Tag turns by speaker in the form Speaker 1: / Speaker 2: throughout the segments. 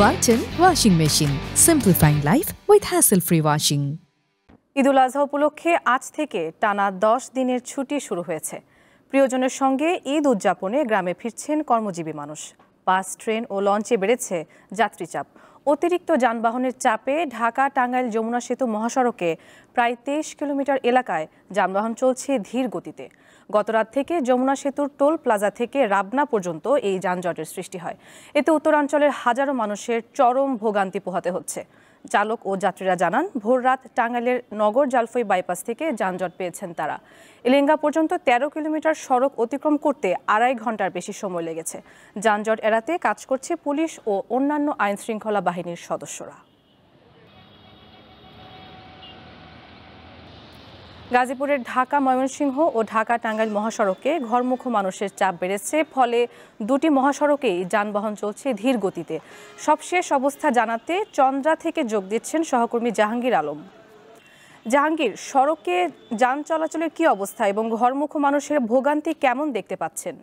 Speaker 1: Walton Washing Machine. Simplifying life with hassle-free washing.
Speaker 2: ঈদুল আজহা উপলক্ষে আজ থেকে টানা 10 দিনের ছুটি শুরু হয়েছে। প্রিয়জনের সঙ্গে ঈদ উদযাপনে গ্রামে ফিরছেন কর্মজীবী মানুষ। বাস, ট্রেন ও লঞ্চে বেড়েছে যাত্রী চাপ। অতিরিক্ত যানবাহনের চাপে ঢাকা-টাঙ্গাইল যমুনা সেতু মহাসড়কে প্রায় 23 কিলোমিটার এলাকায় যানবাহন চলছে ধীর গতিতে। গতরাত থেকে যমুনা সেতুর টোল প্লাজা থেকে রাবনা পর্যন্ত এই যানজটের সৃষ্টি হয়। এতে উত্তরাঞ্চলের হাজারো মানুষের চরম ভোগান্তি পোহাতে হচ্ছে। চালক ও যাত্রীরা জানান, ভোররাত টাঙ্গাইলের নগর জালফই বাইপাস থেকে যানজট পেয়েছেন তারা। এলেঙ্গা পর্যন্ত 13 কিলোমিটার সড়ক অতিক্রম করতে 2.5 ঘন্টার বেশি সময় লেগেছে। যানজট এড়াতে কাজ করছে পুলিশ ও অন্যান্য আইনশৃঙ্খলা বাহিনীর সদস্যরা। গাজীপুরের ঢাকা ময়মনসিংহ ও ঢাকা টাঙ্গাইল মহাসড়কে ঘরমুখো মানুষের চাপ বেড়েছে, ফলে দুটি মহাসড়কেই যানবাহন চলছে ধীর গতিতে। সবশেষ অবস্থা জানাতে চন্দ্রা থেকে যোগ দিচ্ছেন সহকর্মী জাহাঙ্গীর আলম। জাহাঙ্গীর, সড়কে যান চলাচলের কি অবস্থা এবং ঘরমুখো মানুষের ভোগান্তি কেমন দেখতে পাচ্ছেন?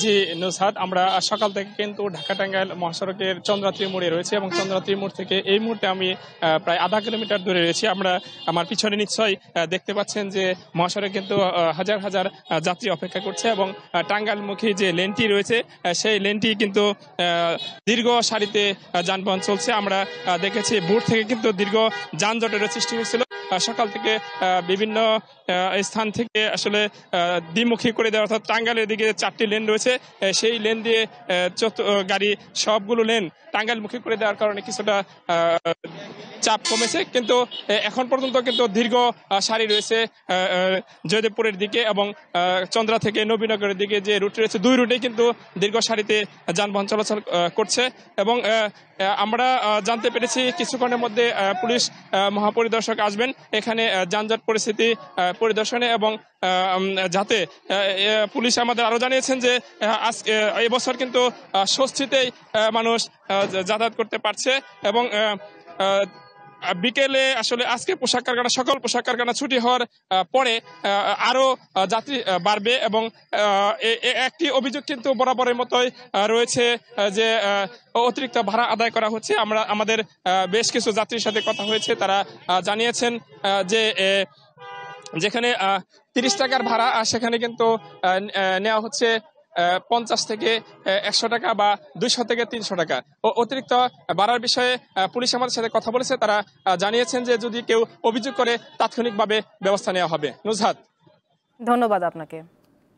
Speaker 3: জি নুসহাত, আমরা সকাল থেকে কিন্তু ঢাকা টাঙ্গাইল মহাসড়কের চন্দ্রাত্রী মোড়ে রয়েছে এবং চন্দ্রাত্রী মোড় থেকে এই মুহূর্তে আমি প্রায় আধা কিলোমিটার দূরে রয়েছি। আমার পিছনে নিশ্চয়ই দেখতে পাচ্ছেন যে মহাসড়কে কিন্তু হাজার হাজার যাত্রী অপেক্ষা করছে এবং টাঙ্গাইলমুখী যে লেনটি রয়েছে সেই লেনটি কিন্তু দীর্ঘ সারিতে যানবাহন চলছে। আমরা দেখেছি ভোর থেকে কিন্তু দীর্ঘ যানজটের সৃষ্টি হয়েছিল। সকাল থেকে বিভিন্ন স্থান থেকে আসলে দ্বিমুখী করে দেওয়া, অর্থাৎ টাঙ্গাইলের দিকে 4টি লেন রয়েছে, সেই লেন দিয়ে গাড়ি সবগুলো লেন টাঙ্গাইলমুখী করে দেওয়ার কারণে কিছুটা চাপ কমেছে। কিন্তু এখন পর্যন্ত কিন্তু দীর্ঘ সারি রয়েছে জয়দেবপুরের দিকে এবং চন্দ্রা থেকে নবীনগরের দিকে যে রুট রয়েছে, দুই রুটে কিন্তু দীর্ঘ সারিতে যানবাহন চলাচল করছে। এবং আমরা জানতে পেরেছি কিছুক্ষণের মধ্যে পুলিশ মহাপরিদর্শক আসবেন এখানে যানজট পরিস্থিতি পরিদর্শনে, এবং যাতে পুলিশ আমাদের আরো জানিয়েছেন যে এবছর কিন্তু স্বস্তিতেই মানুষ যাতায়াত করতে পারছে। এবং বিকেলে আসলে আজকে সকল পোশাক কারখানা ছুটি হওয়ার পরে আরো যাত্রী বাড়বে। এবং একটি অভিযোগ কিন্তু বরাবরের মতোই রয়েছে যে অতিরিক্ত ভাড়া আদায় করা হচ্ছে। আমাদের বেশ কিছু যাত্রীর সাথে কথা হয়েছে, তারা জানিয়েছেন যে যেখানে 30 টাকার ভাড়া সেখানে কিন্তু নেওয়া হচ্ছে 50 থেকে 100 টাকা বা 200 থেকে 300 টাকা। অতিরিক্ত বাড়ার বিষয়ে পুলিশ আমাদের সাথে কথা বলেছে, তারা জানিয়েছেন যে যদি কেউ অভিযোগ করে তাৎক্ষণিকভাবে ব্যবস্থা নেওয়া হবে। নুসহাত,
Speaker 2: ধন্যবাদ আপনাকে।